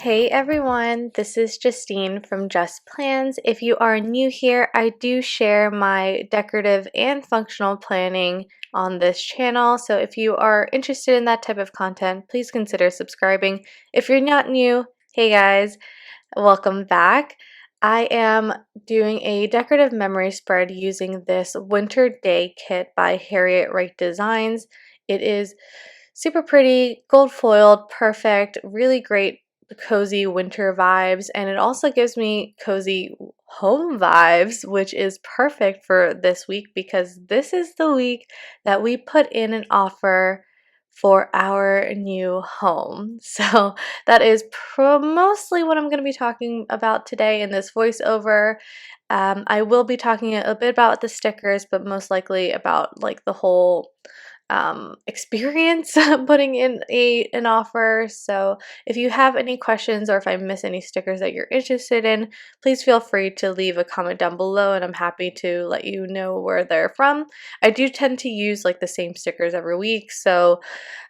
Hey everyone, this is Justine from JustPlans. If you are new here, I do share my decorative and functional planning on this channel. So if you are interested in that type of content, please consider subscribing. If you're not new, hey guys, welcome back. I am doing a decorative memory spread using this Winter Day kit by Harriet Wright Designs. It is super pretty, gold foiled, perfect, really great cozy winter vibes, and it also gives me cozy home vibes, which is perfect for this week because this is the week that we put in an offer for our new home. So that is mostly what I'm going to be talking about today in this voiceover. I will be talking a bit about the stickers, but most likely about like the whole experience putting in an offer. So if you have any questions or if I miss any stickers that you're interested in, please feel free to leave a comment down below and I'm happy to let you know where they're from. I do tend to use like the same stickers every week, so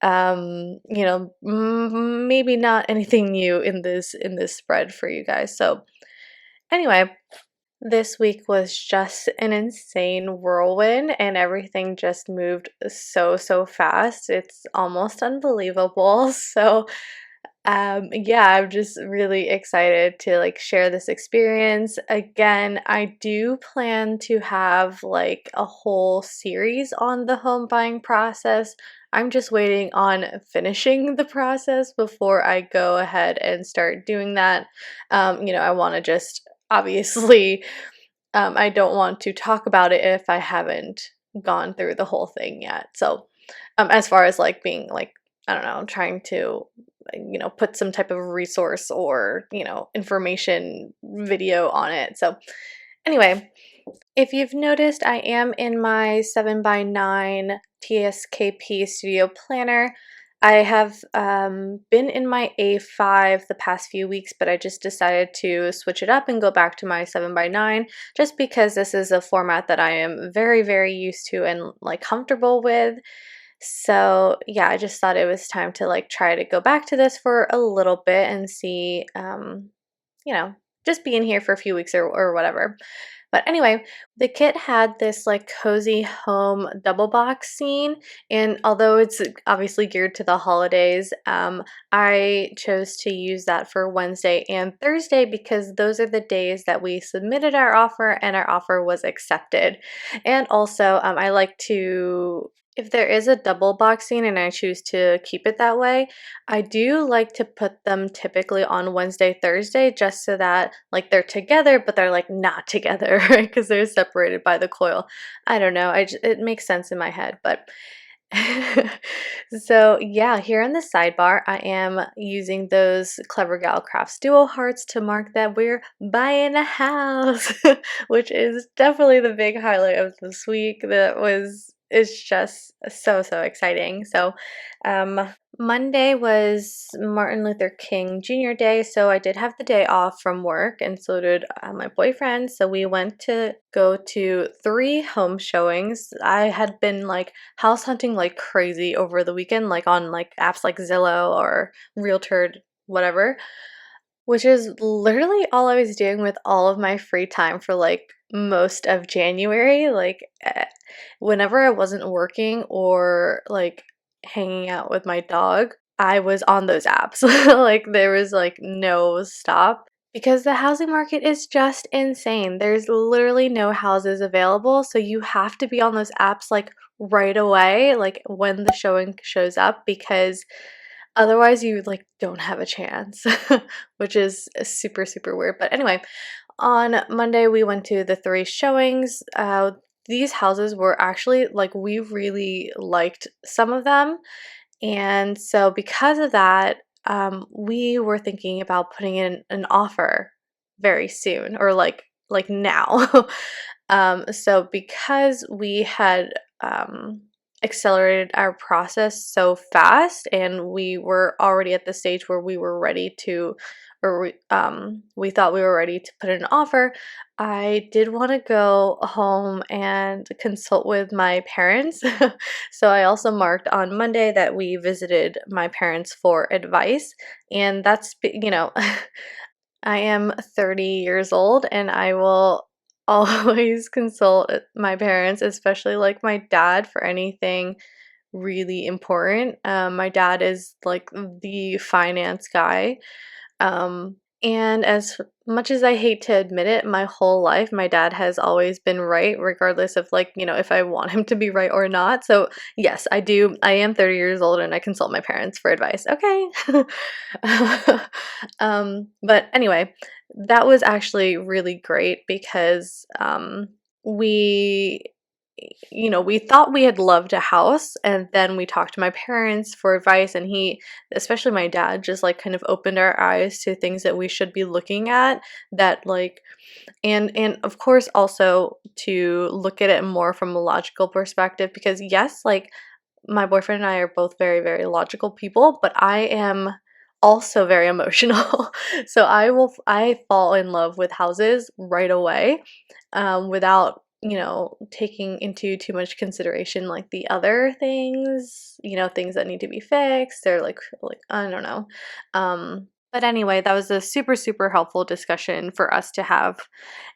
maybe not anything new in this spread for you guys. So anyway, this week was just an insane whirlwind and everything just moved so fast. It's almost unbelievable. So yeah, I'm just really excited to like share this experience. Again, I do plan to have like a whole series on the home buying process. I'm just waiting on finishing the process before I go ahead and start doing that. I want to just obviously I don't want to talk about it if I haven't gone through the whole thing yet. So as far as like being like, I don't know, trying to put some type of resource or information video on it. So anyway, if you've noticed, I am in my 7x9 TSKP Studio Planner. I have been in my A5 the past few weeks, but I just decided to switch it up and go back to my 7x9 just because this is a format that I am very used to and like comfortable with. So yeah, I just thought it was time to like try to go back to this for a little bit and see, just being here for a few weeks or whatever. But anyway, the kit had this like cozy home double box scene, and although it's obviously geared to the holidays, I chose to use that for Wednesday and Thursday because those are the days that we submitted our offer and our offer was accepted. And also, I like to, if there is a double box scene and I choose to keep it that way, I do like to put them typically on Wednesday, Thursday, just so that like they're together, but they're like not together, right? Because they're separated by the coil. I don't know. It makes sense in my head, but so yeah, here in the sidebar, I am using those Clever Gal Crafts duo hearts to mark that we're buying a house, which is definitely the big highlight of this week. It's just so exciting. So Monday was Martin Luther King Jr. Day, so I did have the day off from work, and so did my boyfriend. So we went to go to 3 home showings. I had been like house hunting like crazy over the weekend, like on like apps like Zillow or Realtor, whatever, which is literally all I was doing with all of my free time for like most of January. Like whenever I wasn't working or like hanging out with my dog, I was on those apps. Like there was like no stop because the housing market is just insane. There's literally no houses available, so you have to be on those apps like right away, like when the showing shows up, because otherwise you like don't have a chance, which is super weird. But anyway, on Monday we went to the 3 showings. These houses were actually like, we really liked some of them, and so because of that, we were thinking about putting in an offer very soon, or like now. So because we had accelerated our process so fast and we were already at the stage where we were ready to we thought we were ready to put in an offer, I did want to go home and consult with my parents. So I also marked on Monday that we visited my parents for advice, and I am 30 years old and I will always consult my parents, especially like my dad, for anything really important. My dad is like the finance guy. And as much as I hate to admit it, my whole life, my dad has always been right, regardless of like, if I want him to be right or not. So, yes, I do. I am 30 years old and I consult my parents for advice. Okay. But anyway, that was actually really great because we we thought we had loved a house, and then we talked to my parents for advice, and especially my dad, just like kind of opened our eyes to things that we should be looking at, that like, and of course also to look at it more from a logical perspective, because yes, like my boyfriend and I are both very, very logical people, but I am also very emotional. So I fall in love with houses right away, without, taking into too much consideration like the other things, things that need to be fixed, or like I don't know. But anyway, that was a super, super helpful discussion for us to have.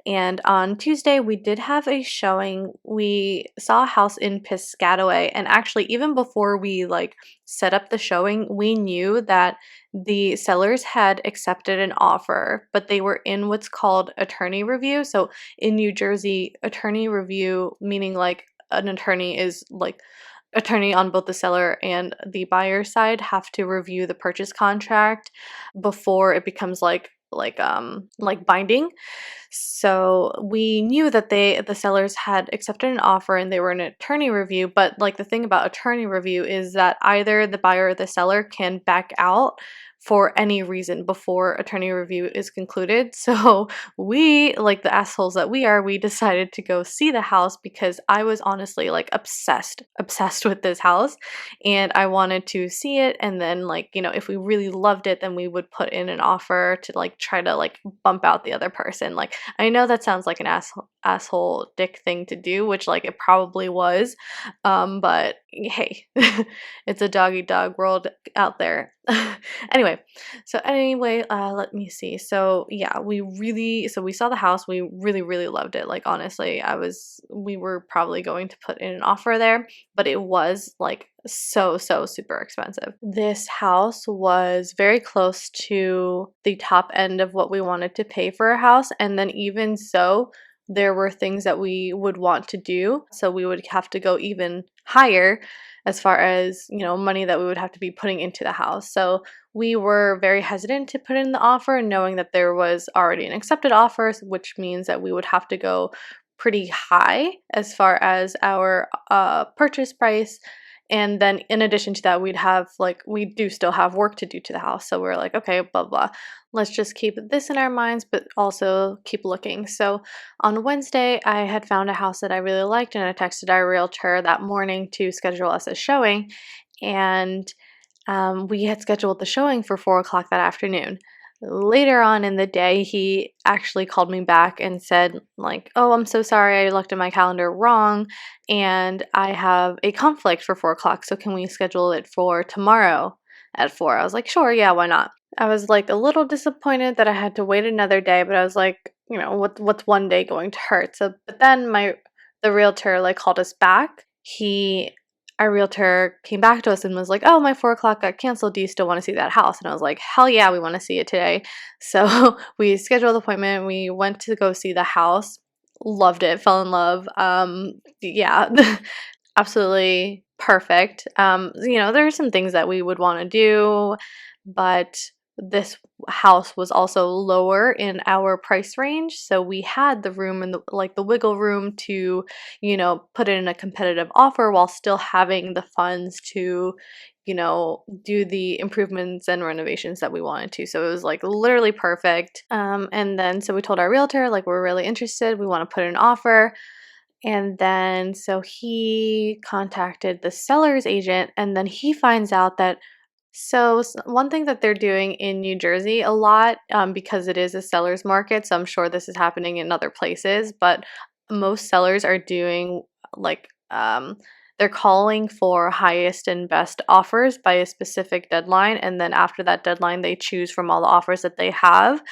And on Tuesday, we did have a showing. We saw a house in Piscataway, and actually, even before we like set up the showing, we knew that the sellers had accepted an offer, but they were in what's called attorney review. So in New Jersey, attorney review, meaning like an attorney is like attorney on both the seller and the buyer side, have to review the purchase contract before it becomes like binding. So we knew that the sellers had accepted an offer and they were in an attorney review, but like the thing about attorney review is that either the buyer or the seller can back out for any reason before attorney review is concluded. So we, like the assholes that we are, we decided to go see the house because I was honestly like obsessed with this house, and I wanted to see it, and then like, if we really loved it, then we would put in an offer to like try to like bump out the other person. Like, I know that sounds like an asshole dick thing to do, which like it probably was, but hey, it's a dog eat dog world out there. Anyway, let me see. So yeah, we saw the house. We really, really loved it. Like honestly, we were probably going to put in an offer there, but it was like so, so super expensive. This house was very close to the top end of what we wanted to pay for a house, and then even so, there were things that we would want to do, so we would have to go even higher as far as, money that we would have to be putting into the house. So we were very hesitant to put in the offer, knowing that there was already an accepted offer, which means that we would have to go pretty high as far as our purchase price. And then in addition to that, we do still have work to do to the house. So we're like, okay, blah, blah. Let's just keep this in our minds, but also keep looking. So on Wednesday, I had found a house that I really liked, and I texted our realtor that morning to schedule us a showing. And we had scheduled the showing for 4 o'clock that afternoon. Later on in the day, he actually called me back and said like, oh, I'm so sorry, I looked at my calendar wrong and I have a conflict for 4 o'clock, so can we schedule it for tomorrow at 4? I was like, sure, yeah, why not? I was like a little disappointed that I had to wait another day, but I was like, what's one day going to hurt? So, but then the realtor like called us back. Our realtor came back to us and was like, oh, my 4 o'clock got canceled. Do you still want to see that house? And I was like, hell yeah, we want to see it today. So we scheduled the appointment. We went to go see the house. Loved it. Fell in love. Yeah, absolutely perfect. There are some things that we would want to do, but this house was also lower in our price range, so we had the room and the wiggle room to, put in a competitive offer while still having the funds to, do the improvements and renovations that we wanted to. So it was like literally perfect. And then so we told our realtor like, we're really interested, we want to put in an offer. And then so he contacted the seller's agent, and then he finds out that So one thing that they're doing in New Jersey a lot, because it is a seller's market, so I'm sure this is happening in other places, but most sellers are doing like they're calling for highest and best offers by a specific deadline, and then after that deadline, they choose from all the offers that they have.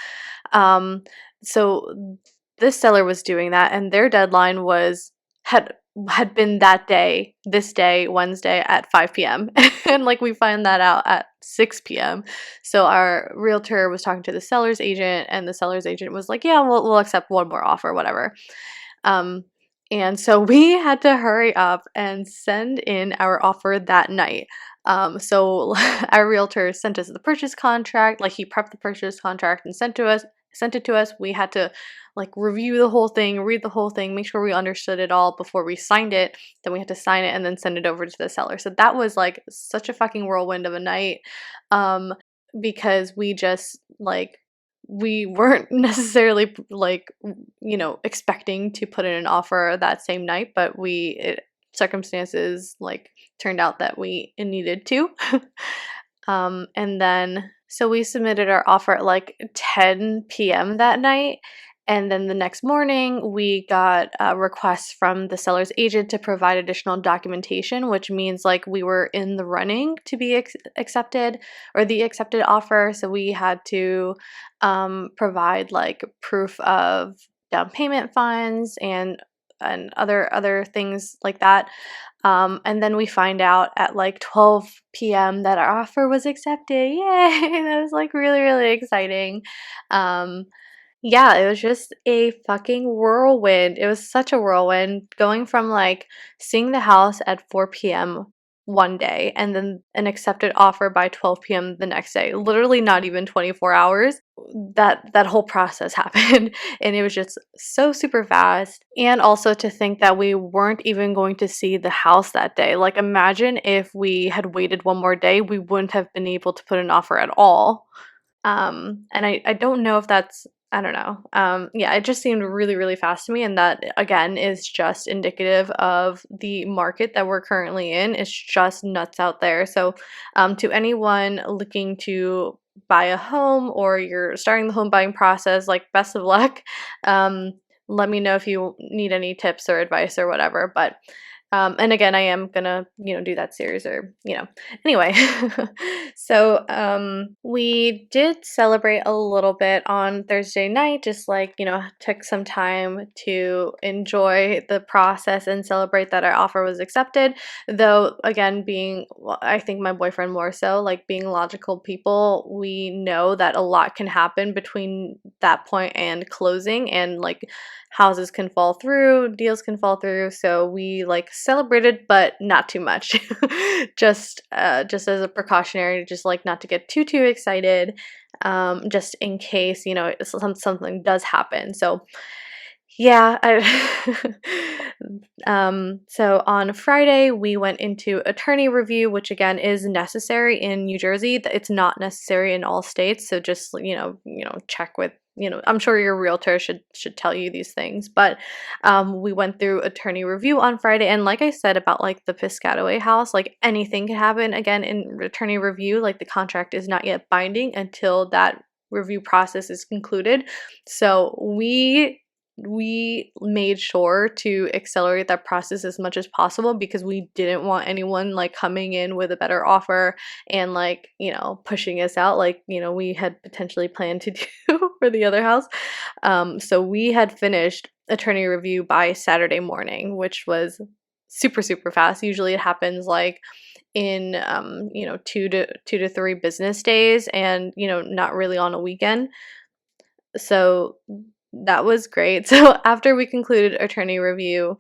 Um, so this seller was doing that, and their deadline was had had been that day, this day, Wednesday at 5 p.m. And like we find that out at 6 p.m. So our realtor was talking to the seller's agent, and the seller's agent was like, "Yeah, we'll accept one more offer, whatever." Um, and so we had to hurry up and send in our offer that night. So our realtor sent us the purchase contract, like he prepped the purchase contract and sent it to us. We had to like review the whole thing, read the whole thing, make sure we understood it all before we signed it. Then we had to sign it and then send it over to the seller. So that was like such a fucking whirlwind of a night. Um, because we just like we weren't necessarily like expecting to put in an offer that same night, but circumstances like turned out that we needed to. And then so we submitted our offer at like 10 p.m. that night. And then the next morning, we got a request from the seller's agent to provide additional documentation, which means like we were in the running to be accepted, or the accepted offer. So we had to provide like proof of down payment funds and other things like that. And then we find out at like 12 p.m. that our offer was accepted. Yay! That was like really, really exciting. Um, yeah, it was just a fucking whirlwind. It was such a whirlwind going from like seeing the house at 4 p.m. one day and then an accepted offer by 12 p.m. the next day. Literally not even 24 hours. That whole process happened, and it was just so super fast. And also to think that we weren't even going to see the house that day. Like imagine if we had waited one more day, we wouldn't have been able to put an offer at all. And I don't know if that's, I don't know. Yeah, it just seemed really, really fast to me. And that, again, is just indicative of the market that we're currently in. It's just nuts out there. So, to anyone looking to buy a home or you're starting the home buying process, like, best of luck. Um, Let me know if you need any tips or advice or whatever. But and again, I am gonna, do that series or, anyway. So, we did celebrate a little bit on Thursday night, just like, took some time to enjoy the process and celebrate that our offer was accepted. Though, again, well, I think my boyfriend more so, like being logical people, we know that a lot can happen between that point and closing, and like houses can fall through, deals can fall through. So we like celebrated, but not too much. Just as a precautionary, just like not to get too excited, just in case something does happen. So yeah, so on Friday we went into attorney review, which again is necessary in New Jersey. It's not necessary in all states, so just check with I'm sure your realtor should tell you these things. But we went through attorney review on Friday, and like I said about like the Piscataway house, like anything can happen again in attorney review. Like the contract is not yet binding until that review process is concluded. So we made sure to accelerate that process as much as possible because we didn't want anyone like coming in with a better offer and like pushing us out like we had potentially planned to do for the other house. So we had finished attorney review by Saturday morning, which was super fast. Usually it happens like in 2 to 3 business days, and not really on a weekend. So that was great. So after we concluded attorney review,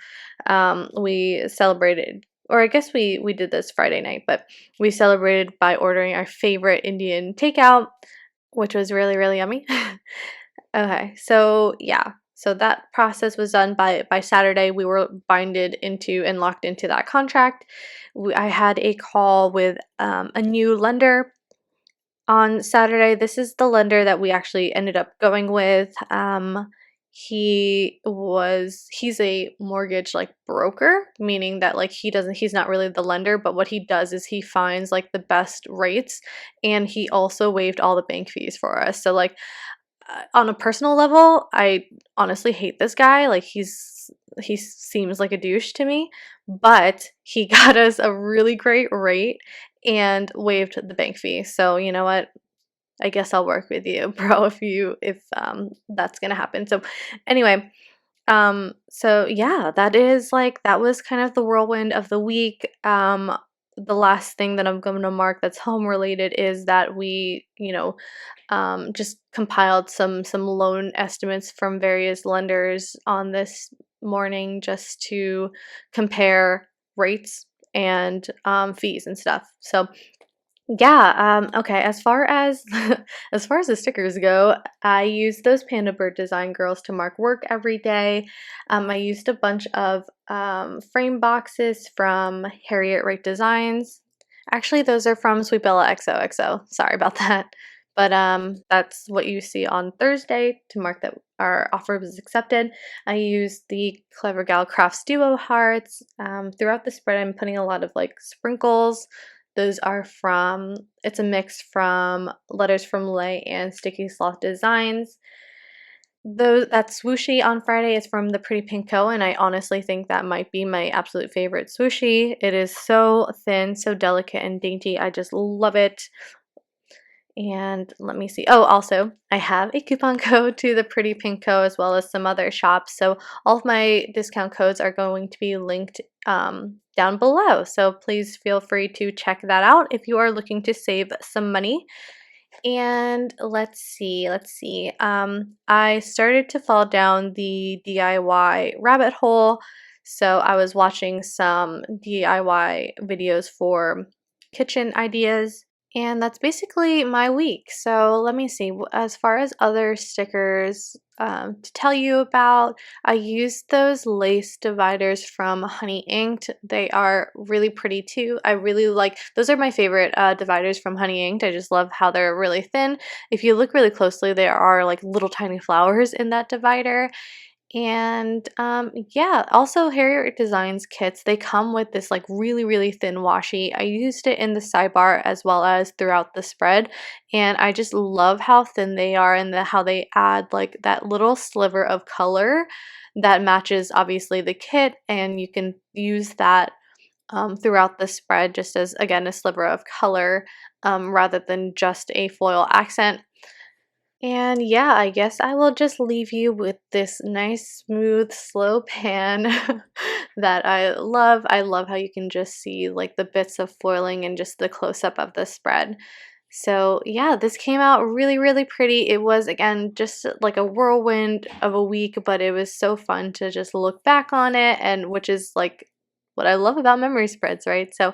we celebrated, or I guess we did this Friday night, but we celebrated by ordering our favorite Indian takeout, which was really, really yummy. Okay, so yeah. So that process was done by Saturday. We were binded into and locked into that contract. I had a call with a new lender on Saturday. This is the lender that we actually ended up going with. he's a mortgage like broker, meaning that like he's not really the lender, but what he does is he finds like the best rates, and he also waived all the bank fees for us. So like on a personal level, I honestly hate this guy. Like he seems like a douche to me, but he got us a really great rate and waived the bank fee. So you know what? I guess I'll work with you, bro, if that's gonna happen. So anyway, so yeah, that was kind of the whirlwind of the week. The last thing that I'm going to mark that's home related is that we, just compiled some loan estimates from various lenders on this morning just to compare rates and fees and stuff. So yeah, okay, as far as as far as the stickers go, I use those Panda Bird Design girls to mark work every day. I used a bunch of frame boxes from Harriet Wright Designs. Actually, those are from Sweet Bella XOXO. Sorry about that. But that's what you see on Thursday to mark that our offer was accepted. I used the Clever Gal Crafts Duo hearts. Throughout the spread, I'm putting a lot of like sprinkles. Those are from, it's a mix from Letters from Lay and Sticky Sloth Designs. That swooshy on Friday is from the Pretty Pink Co, and I honestly think that might be my absolute favorite swooshy. It is so thin, so delicate and dainty. I just love it. And let me see. Oh, also, I have a coupon code to the Pretty Pink Co as well as some other shops. So all of my discount codes are going to be linked down below. So please feel free to check that out if you are looking to save some money. And let's see. I started to fall down the DIY rabbit hole. So I was watching some DIY videos for kitchen ideas. And that's basically my week. So let me see. As far as other stickers to tell you about, I used those lace dividers from Honey Inked. They are really pretty too. I really like, those are my favorite dividers from Honey Inked. I just love how they're really thin. If you look really closely, there are like little tiny flowers in that divider. And yeah, also Harriet Designs kits, they come with this like really thin washi. I used it in the sidebar as well as throughout the spread, and I just love how thin they are and how they add like that little sliver of color that matches obviously the kit, and you can use that throughout the spread just as, again, a sliver of color rather than just a foil accent. And yeah, I guess I will just leave you with this nice, smooth, slow pan that I love. I love how you can just see like the bits of foiling and just the close-up of the spread. So yeah, this came out really pretty. It was, again, just like a whirlwind of a week, but it was so fun to just look back on it, and which is like what I love about memory spreads, right? So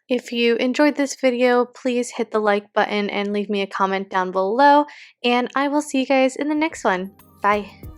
if you enjoyed this video, please hit the like button and leave me a comment down below, and I will see you guys in the next one. Bye!